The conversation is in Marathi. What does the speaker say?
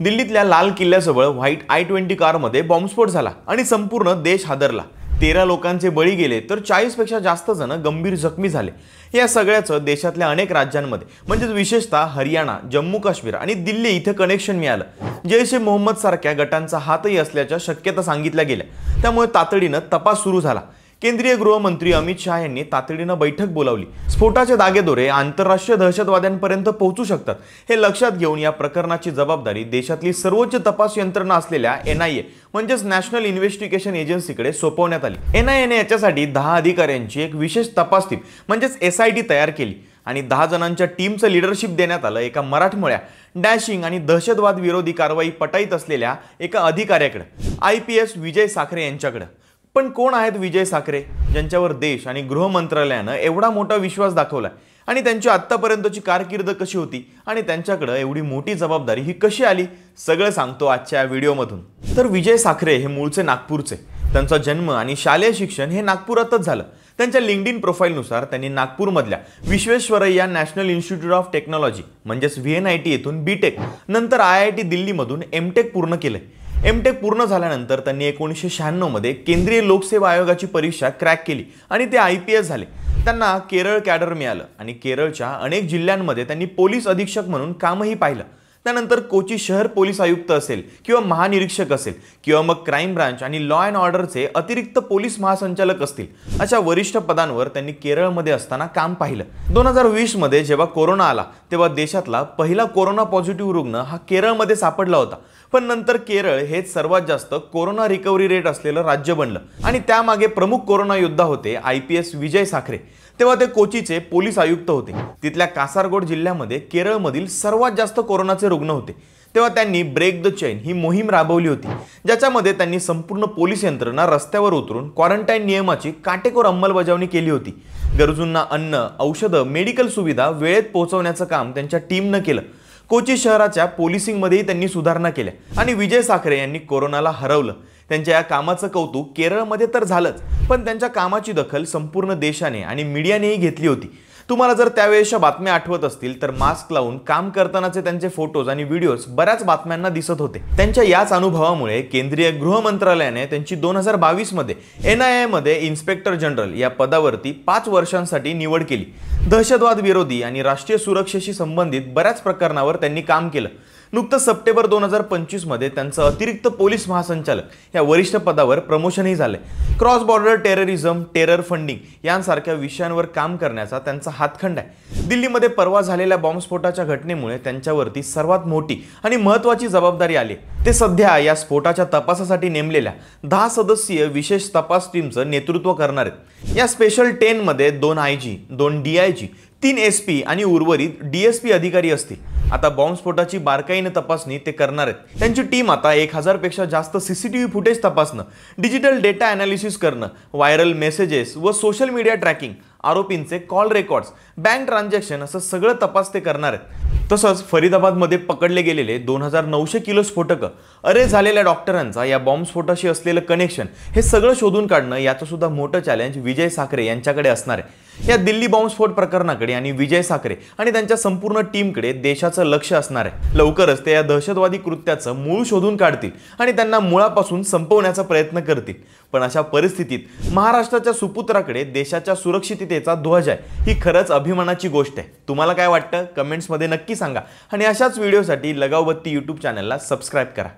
दिल्लीतल्या लाल किल्ल्याजवळ व्हाईट I-20 कारमध्ये बॉम्बस्फोट झाला आणि संपूर्ण देश हादरला। 13 लोकांचे बळी गेले तर 40 पेक्षा जास्त जण गंभीर जखमी झाले। या सगळ्याचं देशातल्या अनेक राज्यांमध्ये म्हणजे विशेषतः हरियाणा, जम्मू काश्मीर आणि दिल्ली इथे कनेक्शन मिळालं। जैश ए मोहम्मद सारख्या गटांचा हातही असल्याच्या शक्यता सांगितल्या गेल्या। त्यामुळे तातडीने तपास सुरू झाला। केंद्रीय गृहमंत्री अमित शाह यांनी तातडीने बैठक बोलावली। स्फोटाचे दागेदोरे आंतरराष्ट्रीय दहशतवाद्यांपर्यंत पोहोचू शकतात हे लक्षात घेऊन या प्रकरणाची जबाबदारी देशातली सर्वोच्च तपास यंत्रणा असलेल्या NIA म्हणजेच नॅशनल इन्व्हेस्टिगेशन एजन्सीकडे सोपवण्यात आली। NIA ने याच्यासाठी 10 अधिकाऱ्यांची एक विशेष तपास टीम म्हणजेच SIT तयार केली आणि 10 जणांच्या टीमचं लीडरशिप देण्यात आलं एका मराठमोळ्या डॅशिंग आणि दहशतवाद विरोधी कारवाई पटाईत असलेल्या एका अधिकाऱ्याकडे, IPS विजय साखरे यांच्याकडे। पण कोण आहेत विजय साखरे, ज्यांच्यावर देश आणि गृह मंत्रालयाने एवढा मोठा विश्वास दाखवलाय आणि त्यांची आत्तापर्यंतची कारकीर्द कशी होती आणि त्यांच्याकडे एवढी मोठी जबाबदारी ही कशी आली, सगळं सांगतो आजच्या व्हिडिओमधून। तर विजय साखरे हे मूळचे नागपूरचे। त्यांचा जन्म आणि शालेय शिक्षण हे नागपुरातच झालं। त्यांच्या लिंक्डइन प्रोफाइलनुसार त्यांनी नागपूरमधल्या Visvesvaraya national institute of technology म्हणजेच VNIT येथून BTech नंतर IIT दिल्लीमधून MTech पूर्ण केले। MTech पूर्ण झाल्यानंतर त्यांनी 1996 मध्ये केंद्रीय लोकसेवा आयोगाची परीक्षा क्रॅक केली आणि ते IPS झाले। त्यांना केरळ कॅडर मिळालं आणि केरळच्या अनेक जिल्ह्यांमध्ये त्यांनी पोलीस अधीक्षक म्हणून कामही पाहिलं। त्यानंतर कोची शहर पोलीस आयुक्त असेल किंवा महानिरीक्षक असेल किंवा मग क्राईम ब्रांच आणि लॉ अँड ऑर्डरचे अतिरिक्त पोलीस महासंचालक असतील, अशा वरिष्ठ पदांवर त्यांनी केरळमध्ये असताना काम पाहिलं। 2020 मध्ये जेव्हा कोरोना आला तेव्हा देशातला पहिला कोरोना पॉझिटिव्ह रुग्ण हा केरळमध्ये सापडला होता। पण नंतर केरळ हेच सर्वात जास्त कोरोना रिकव्हरी रेट असलेलं राज्य बनलं आणि त्यामागे प्रमुख कोरोना योद्धा होते IPS विजय साखरे। तेव्हा ते कोचीचे पोलीस आयुक्त होते। तिथल्या कासारगोड जिल्ह्यामध्ये केरळमधील सर्वात जास्त कोरोनाचे रुग्ण होते। तेव्हा त्यांनी ब्रेक द चेन ही मोहीम राबवली होती, ज्याच्यामध्ये त्यांनी संपूर्ण पोलीस यंत्रणा रस्त्यावर उतरून क्वारंटाईन नियमाची काटेकोर अंमलबजावणी केली होती। गरजूंना अन्न, औषधं, मेडिकल सुविधा वेळेत पोहोचवण्याचं काम त्यांच्या टीमने केलं। कोची शहराच्या पोलिसिंगमध्येही त्यांनी सुधारणा केल्या आणि विजय साखरे यांनी कोरोनाला हरवलं। त्यांच्या या कामाचं कौतुक केरळमध्ये तर झालंच, पण त्यांच्या कामाची दखल संपूर्ण देशाने आणि मीडियानेही घेतली होती। तुम्हाला जर त्यावेळेच्या बातम्या आठवत असतील तर मास्क लावून काम करतानाचे त्यांचे फोटोज आणि व्हिडिओज बऱ्याच बातम्यांना दिसत होते। त्यांच्या याच अनुभवामुळे केंद्रीय गृह मंत्रालयाने त्यांची 2022 मध्ये NIA मध्ये इन्स्पेक्टर जनरल या पदावरती 5 वर्षांसाठी निवड केली। दहशतवाद विरोधी आणि राष्ट्रीय सुरक्षेशी संबंधित बऱ्याच प्रकरणावर त्यांनी काम केलं। नुकतंच सप्टेंबर 2025 मध्ये त्यांचं अतिरिक्त पोलीस महासंचालक या वरिष्ठ पदावर प्रमोशनही झाले। Cross border terrorism, terror funding यांसारख्या विषयांवर काम करण्याचा त्यांचा हातखंड आहे। दिल्लीमध्ये परवा झालेल्या बॉम्बस्फोटाच्या घटनेमुळे त्यांच्यावरती सर्वात मोठी आणि महत्त्वाची जबाबदारी आली। ते सध्या या स्फोटाच्या तपासासाठी नेमलेल्या 10 सदस्यीय विशेष तपास टीमचं नेतृत्व करणार आहेत। या स्पेशल 10 मध्ये 2 IG, 2 DIG, 3 SP आणि उर्वरित DSP अधिकारी असतील। आता बॉम्बस्फोटाची बारकाईने तपासणी ते करणार आहेत। त्यांची टीम आता 1000 पेक्षा जास्त CCTV फुटेज तपासणं, डिजिटल डेटा ॲनालिसिस करणं, व्हायरल मेसेजेस व सोशल मीडिया ट्रॅकिंग, आरोपींचे कॉल रेकॉर्ड्स, बँक ट्रान्झॅक्शन असं सगळं तपास ते करणार आहेत। तसंच फरीदाबादमध्ये पकडले गेलेले 2900 किलो स्फोटक, अरे झालेल्या डॉक्टरांचा या बॉम्बस्फोटाशी असलेलं कनेक्शन हे सगळं शोधून काढणं याचं सुद्धा मोठं चॅलेंज विजय साखरे यांच्याकडे असणार आहे। या दिल्ली बॉम्बस्फोट प्रकरणाकडे आणि विजय साखरे आणि त्यांच्या संपूर्ण टीमकडे देशाचं लक्ष असणार आहे। लवकरच ते या दहशतवादी कृत्याचं मूळ शोधून काढतील आणि त्यांना मुळापासून संपवण्याचा प्रयत्न करतील। पण अशा परिस्थितीत महाराष्ट्राच्या सुपुत्राकडे देशाच्या सुरक्षिततेचा ध्वज आहे, ही खरंच अभिमानाची गोष्ट आहे। तुम्हाला काय वाटतं कमेंट्समध्ये नक्की सांगा आणि अशाच व्हिडिओसाठी लगावबत्ती YouTube चॅनलला सबस्क्राइब करा।